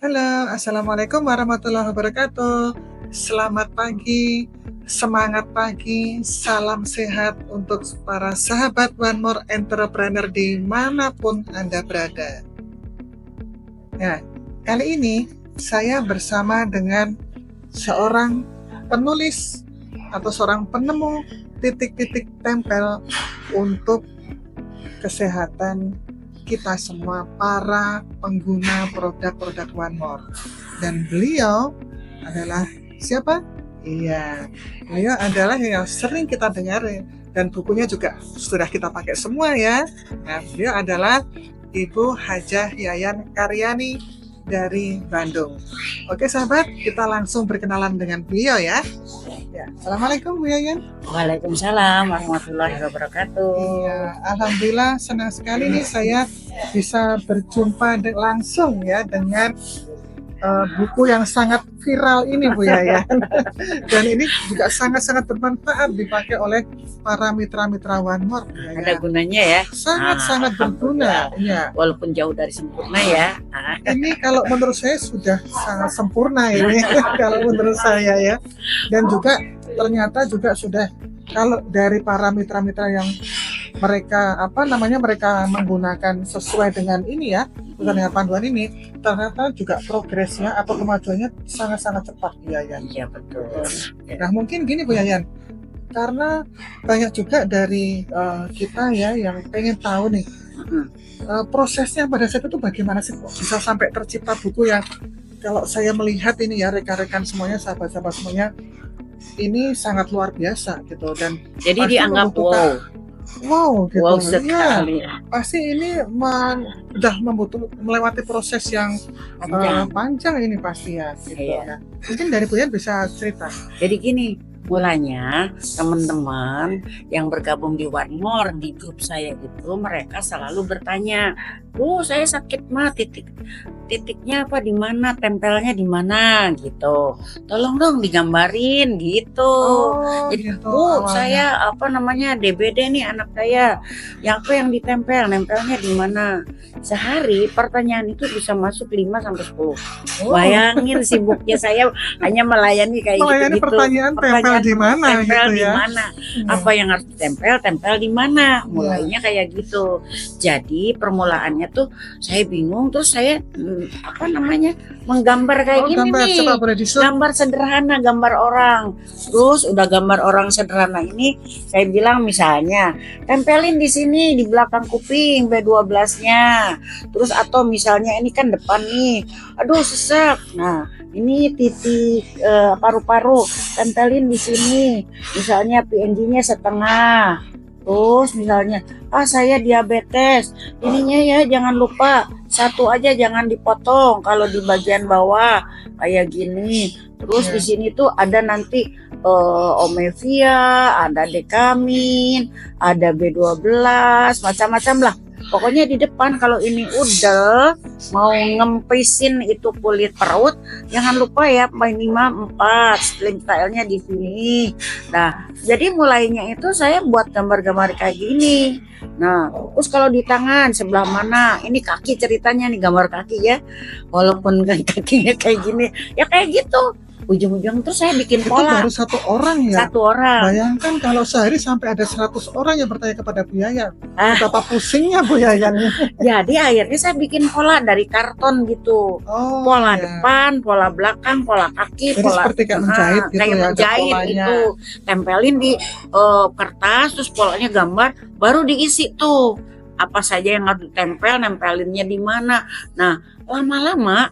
Halo, Assalamualaikum warahmatullahi wabarakatuh. Selamat pagi, semangat pagi, salam sehat untuk para sahabat One More Entrepreneur dimanapun Anda berada. Nah, kali ini saya bersama dengan seorang penulis atau seorang penemu titik-titik tempel untuk kesehatan kita semua para pengguna produk-produk One More. Dan beliau adalah siapa? Iya, beliau adalah yang sering kita dengar dan bukunya juga sudah kita pakai semua ya. Nah, beliau adalah Ibu Hajah Yayan Karyani dari Bandung. Oke sahabat, kita langsung berkenalan dengan beliau ya. Assalamualaikum Bu Yayan. Waalaikumsalam warahmatullahi wabarakatuh. Iya, alhamdulillah senang sekali nih saya bisa berjumpa langsung ya dengan buku yang sangat viral ini Bu Yayan. Dan ini juga sangat-sangat bermanfaat dipakai oleh para mitra-mitra One More. Ada gunanya ya. Sangat-sangat berguna. Ya. Walaupun jauh dari sempurna ya. Ini kalau menurut saya sudah sangat sempurna ini kalau menurut saya ya. Dan juga ternyata juga sudah kalau dari para mitra-mitra yang mereka mereka menggunakan sesuai dengan ini ya, dengan panduan ini, ternyata juga progresnya atau kemajuannya sangat-sangat cepat Bu Yayan. Iya betul. Nah mungkin gini Bu Yayan, karena banyak juga dari kita ya yang pengen tahu nih prosesnya pada saat itu bagaimana sih kok bisa sampai tercipta buku yang kalau saya melihat ini ya rekan-rekan semuanya, sahabat-sahabat semuanya, ini sangat luar biasa gitu. Dan jadi dianggap wow gitu. Wow sekali. Ya, pasti ini sudah melewati proses yang panjang ini pasti ya gitu. Iya. Nah, mungkin dari Bu Yan bisa cerita. Jadi gini, mulanya teman-teman yang bergabung di One More di grup saya itu, mereka selalu bertanya, "Bu, saya sakit mah, titiknya apa, di mana, tempelnya di mana?" gitu. "Tolong dong digambarin," gitu. Jadi gitu, "Bu, awalnya. saya DBD nih anak saya. Yang ditempel, nempelnya di mana?" Sehari pertanyaan itu bisa masuk 5 sampai 10. Bayangin sibuknya saya hanya melayani kayak gitu-gitu. Pertanyaan tempel di mana Tempel gitu di ya. mana? Apa yang harus ditempel, tempel di mana? Mulainya kayak gitu. Jadi permulaannya tuh saya bingung, terus saya menggambar kayak gini nih. Coba boleh disuruh. Gambar sederhana, gambar orang. Terus udah gambar orang sederhana ini, saya bilang misalnya, tempelin di sini di belakang kuping B12-nya. Terus atau misalnya ini kan depan nih. Aduh sesak. Nah, ini titik paru-paru, tempelin di sini. Misalnya PNG-nya setengah. Terus misalnya, saya diabetes, ininya ya jangan lupa satu aja, jangan dipotong kalau di bagian bawah kayak gini. Terus di sini tuh ada nanti omevia, ada dekamin, ada B12, macam-macam lah. Pokoknya di depan kalau ini udah mau ngempisin itu kulit perut, jangan lupa ya main 4 sling stylenya di sini. Nah, jadi mulainya itu saya buat gambar-gambar kayak gini. Nah, terus kalau di tangan sebelah mana? Ini kaki ceritanya nih, gambar kaki ya. Walaupun kakinya kayak gini, ya kayak gitu. Ujung-ujung terus saya bikin pola. Itu baru satu orang ya? Satu orang. Bayangkan kalau sehari sampai ada 100 orang yang bertanya kepada Bu Yayan. Betapa pusingnya Bu Yayan. Jadi akhirnya saya bikin pola dari karton gitu. Pola depan, pola belakang, pola kaki. Jadi seperti kayak menjahit gitu kayak ya? Menjahit itu. Tempelin di kertas, terus polanya gambar, baru diisi tuh. Apa saja yang harus ditempel, nempelinnya di mana. Nah, lama-lama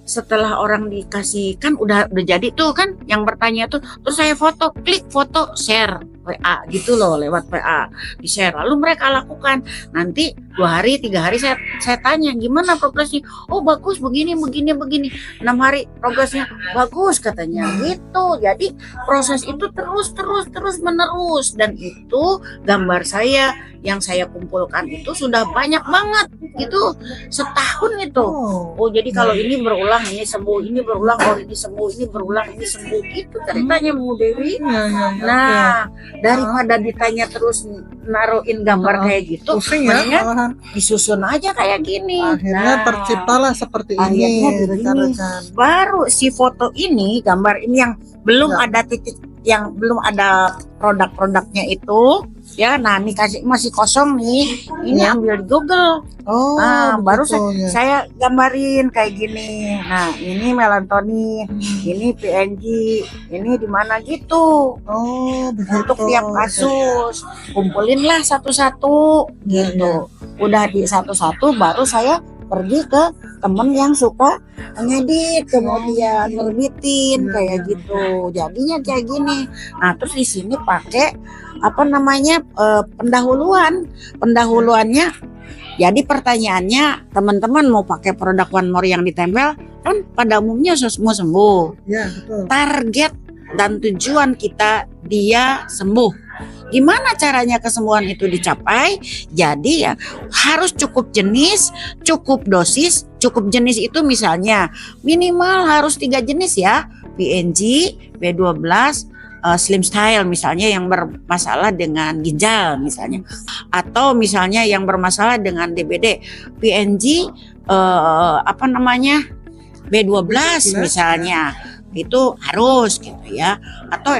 setelah orang dikasih kan udah jadi tuh kan yang bertanya tuh, terus saya foto, klik foto, share WA gitu loh, lewat WA di share, lalu mereka lakukan. Nanti 2 hari 3 hari saya tanya gimana progresnya, oh bagus begini 6 hari progresnya bagus katanya gitu. Jadi proses itu terus menerus, dan itu gambar saya yang saya kumpulkan itu sudah banyak banget gitu, setahun itu. Jadi kalau ini berulang, ini sembuh, ini berulang, ini sembuh, ini berulang, ini sembuh gitu ceritanya Bu Dewi. Nah, daripada ditanya terus naruhin gambar kayak gitu, Pusing ya mendingan malahan. disusun aja kayak gini. Akhirnya terciptalah seperti ini akhirnya begini. rekan-rekan. Baru si foto ini, gambar ini yang belum Ya. ada titik, yang belum ada produk-produknya itu ya. Nah, ini masih kosong nih. Ini Ya. ambil di Google. Oh, Nah, baru begitu, ya. saya gambarin kayak gini. Nah, ini melatonin, ini PNG, ini di mana gitu. Oh, begitu. Untuk tiap kasus, kumpulinlah satu-satu Ya, gitu. Udah di satu-satu, baru saya pergi ke temen yang suka ngedit, kemudian nerbitin Ya, kayak ya. gitu. Jadinya kayak gini. Nah, terus di sini pakai apa namanya, pendahuluannya. Jadi pertanyaannya, teman-teman mau pakai produk One More yang ditempel kan pada umumnya semua sembuh. Ya, betul. Target dan tujuan kita dia sembuh. Gimana caranya kesembuhan itu dicapai? Jadi ya harus cukup jenis, cukup dosis. Cukup jenis itu misalnya minimal harus 3 jenis ya. PNG, B12, Slim Style misalnya yang bermasalah dengan ginjal misalnya, atau misalnya yang bermasalah dengan DBD, PNG apa namanya, B12 misalnya, itu harus gitu ya. Atau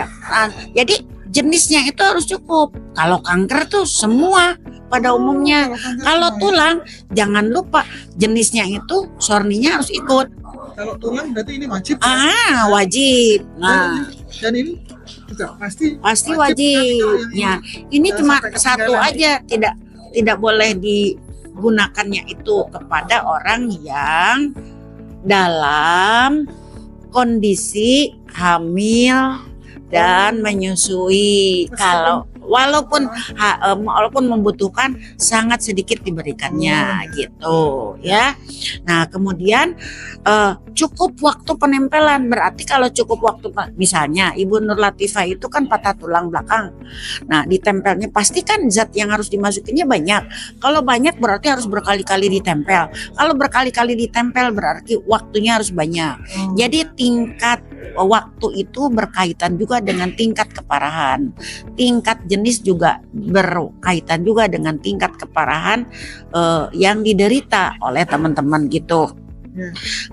jadi jenisnya itu harus cukup. Kalau kanker tuh semua pada umumnya. Kalau tulang jangan lupa jenisnya itu sorninya harus ikut. Kalau tulang berarti ini wajib. Wajib. Nah, Dan ini juga pasti wajib. Ya, ini Jangan cuma sampai satu ketinggalan. aja, tidak boleh digunakannya itu kepada orang yang dalam kondisi hamil dan menyusui. Kalau walaupun membutuhkan sangat sedikit diberikannya gitu ya. Nah, kemudian cukup waktu penempelan, berarti kalau cukup waktu, misalnya Ibu Nur Latifah itu kan patah tulang belakang. Nah, ditempelnya pasti kan zat yang harus dimasukinnya banyak. Kalau banyak berarti harus berkali-kali ditempel. Kalau berkali-kali ditempel berarti waktunya harus banyak. Jadi tingkat waktu itu berkaitan juga dengan tingkat keparahan. Tingkat jenis juga berkaitan juga dengan tingkat keparahan yang diderita oleh teman-teman gitu.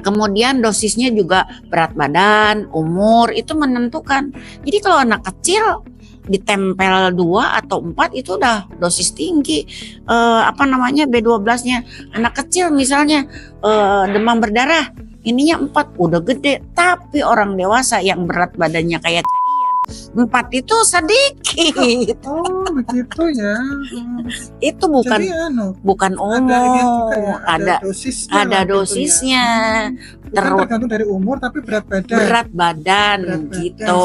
Kemudian dosisnya juga berat badan, umur itu menentukan. Jadi kalau anak kecil ditempel 2 atau 4 itu udah dosis tinggi. B12-nya. Anak kecil misalnya demam berdarah, ininya 4 udah gede. Tapi orang dewasa yang berat badannya kayak 4 itu sedikit. Oh, begitu ya. Itu bukan Jadi, bukan ada dosisnya. ada lah gitu dosisnya. ya. Bukan tergantung dari umur tapi berat badan. Berat badan gitu.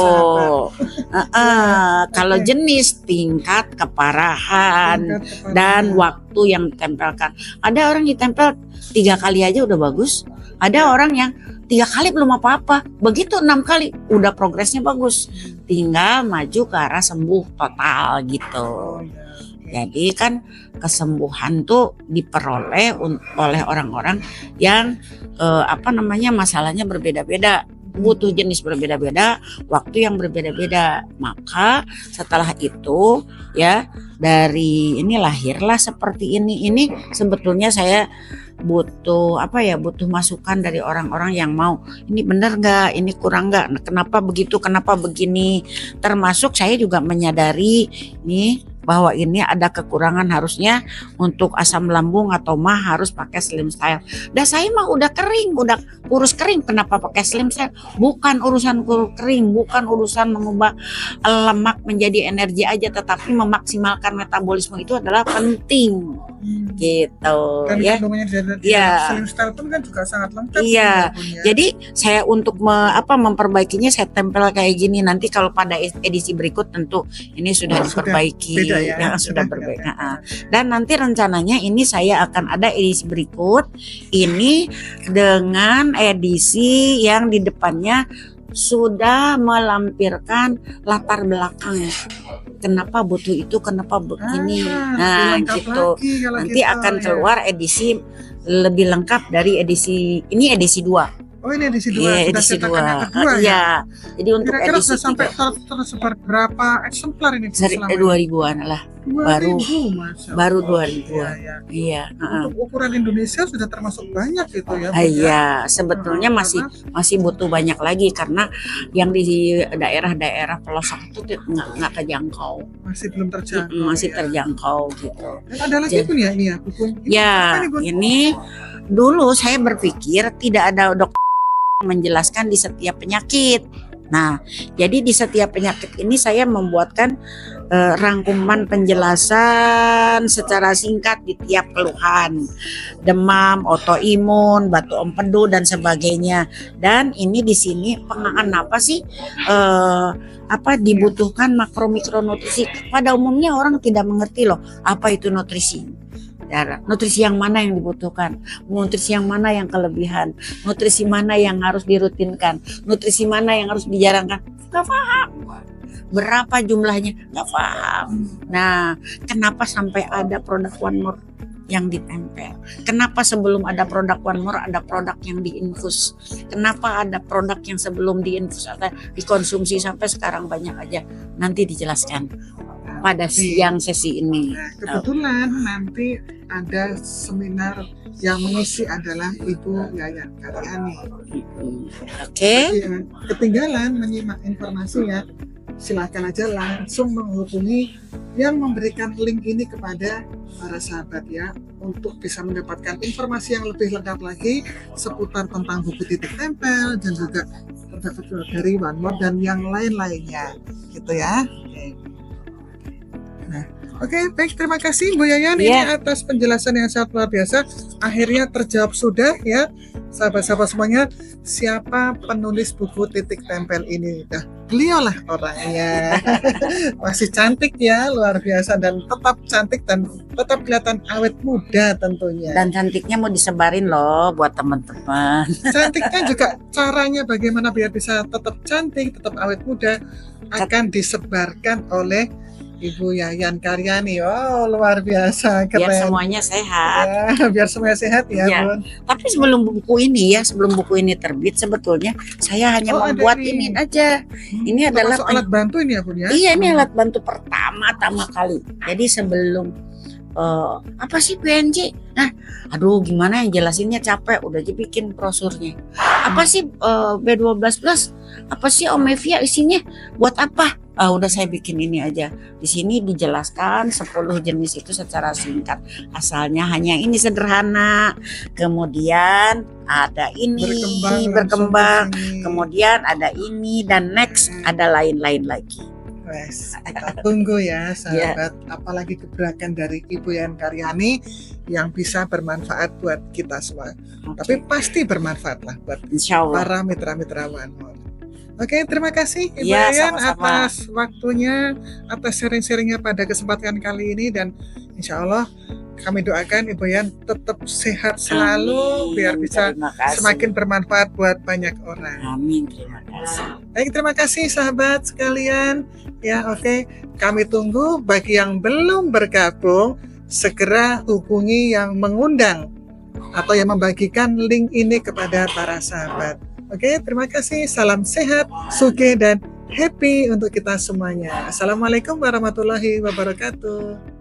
Kalau jenis, tingkat keparahan dan waktu yang ditempelkan. Ada orang ditempel 3 kali aja udah bagus. Ada orang yang 3 kali belum apa-apa, begitu 6 kali udah progresnya bagus, tinggal maju ke arah sembuh total gitu. Jadi kan kesembuhan tuh diperoleh oleh orang-orang yang masalahnya berbeda-beda, butuh jenis berbeda-beda, waktu yang berbeda-beda. Maka setelah itu ya dari ini lahirlah seperti ini. Ini sebetulnya saya butuh butuh masukan dari orang-orang yang mau ini benar nggak, ini kurang nggak, kenapa begitu, kenapa begini. Termasuk saya juga menyadari nih bahwa ini ada kekurangan, harusnya untuk asam lambung atau mah harus pakai Slim Style. Dan saya mah udah kering, udah kurus kering, kenapa pakai Slim Style? Bukan urusan kering, bukan urusan mengubah lemak menjadi energi aja, tetapi memaksimalkan metabolisme itu adalah penting. Gitu Dan ya. Slim Style pun kan juga sangat lengkap. Iya. Jadi saya untuk memperbaikinya saya tempel kayak gini. Nanti kalau pada edisi berikut tentu ini sudah diperbaiki. Sudah berbaik. Dan nanti rencananya ini saya akan ada edisi berikut ini dengan edisi yang di depannya sudah melampirkan latar belakang. Kenapa butuh itu, kenapa begini. Gitu. Nanti akan keluar edisi lebih lengkap dari edisi ini, edisi 2. Oh, ini edisi 2, Iya, sudah edisi cetakan yang 2. kedua ya? Iya. Jadi untuk Kira-kira edisi sudah sampai 3 tersebar berapa eksemplar ini selama ini? 2000-an lah. Baru 2000, Masya baru Allah. 2000-an. Iya, iya. Iya, heeh. Untuk ukuran Indonesia sudah termasuk banyak gitu ya, Ah, Bu ya? iya, sebetulnya Karena masih butuh banyak lagi karena yang di daerah-daerah pelosok itu nggak kejangkau. masih belum terjangkau Masih ya. terjangkau gitu. Dan ada lagi Ja- Bun ya ini ya, buku. Ini apa Ya, nih, Bun? ini dulu saya berpikir tidak ada dokter yang menjelaskan di setiap penyakit. Nah, jadi di setiap penyakit ini saya membuatkan rangkuman penjelasan secara singkat di tiap keluhan, demam, autoimun, batu empedu dan sebagainya. Dan ini di sini kenapa sih dibutuhkan makro mikronutrisi? Pada umumnya orang tidak mengerti loh apa itu nutrisi. Nutrisi yang mana yang dibutuhkan, nutrisi yang mana yang kelebihan, nutrisi mana yang harus dirutinkan, nutrisi mana yang harus dijarangkan. Gak paham. Berapa jumlahnya? Gak paham. Nah, kenapa sampai ada produk One More yang ditempel? Kenapa sebelum ada produk One More ada produk yang diinfus? Kenapa ada produk yang sebelum diinfus atau dikonsumsi sampai sekarang banyak aja? Nanti dijelaskan pada siang sesi ini. Nah, kebetulan nanti ada seminar yang mengisi adalah Ibu Yayan Karyani. Oke. Jadi, ketinggalan menyimak informasinya, silakan aja langsung menghubungi yang memberikan link ini kepada para sahabat ya, untuk bisa mendapatkan informasi yang lebih lengkap lagi seputar tentang buku titik tempel dan juga produk dari One More dan yang lain-lainnya gitu ya. Oke, baik, terima kasih Bu Yayan ini atas penjelasan yang sangat luar biasa. Akhirnya terjawab sudah ya, sahabat-sahabat semuanya, siapa penulis buku titik tempel ini? Dah, beliau lah orangnya. Masih cantik ya, luar biasa, dan tetap cantik dan tetap kelihatan awet muda tentunya. Dan cantiknya mau disebarin loh buat teman-teman. Cantiknya juga caranya bagaimana biar bisa tetap cantik, tetap awet muda akan disebarkan oleh Ibu Yayan Karyani. Oh, luar biasa, keren. Biar semuanya sehat. Ya, biar semuanya sehat ya, Ya. Bun. Tapi sebelum buku ini terbit, sebetulnya saya hanya membuat ini aja. Ini adalah termasuk alat bantu ini ya, Bun ya? Iya, ini alat bantu pertama kali. Jadi sebelum apa sih PNJ? Nah, aduh gimana yang jelasinnya, capek. Udah aja bikin brosurnya. Apa sih B12 plus? Apa sih Omevia isinya? Buat apa? Udah saya bikin ini aja. Di sini dijelaskan 10 jenis itu secara singkat. Asalnya hanya ini sederhana. Kemudian ada ini berkembang. Kemudian ada ini dan next ada lain-lain lagi. Wes, kita tunggu ya sahabat, apalagi gebrakan dari Ibu Yayan Karyani yang bisa bermanfaat buat kita semua. Tapi pasti bermanfaat lah buat para mitra-mitra One More. Oke, terima kasih Ibu Yayan atas waktunya, atas sharing-sharingnya pada kesempatan kali ini, dan insya Allah kami doakan Ibu Yayan tetap sehat selalu. Amin. Biar bisa semakin bermanfaat buat banyak orang. Amin, terima kasih. Baik, terima kasih sahabat sekalian. Ya, oke. Kami tunggu bagi yang belum bergabung, segera hubungi yang mengundang atau yang membagikan link ini kepada para sahabat. Oke, terima kasih. Salam sehat, sugih dan happy untuk kita semuanya. Assalamualaikum warahmatullahi wabarakatuh.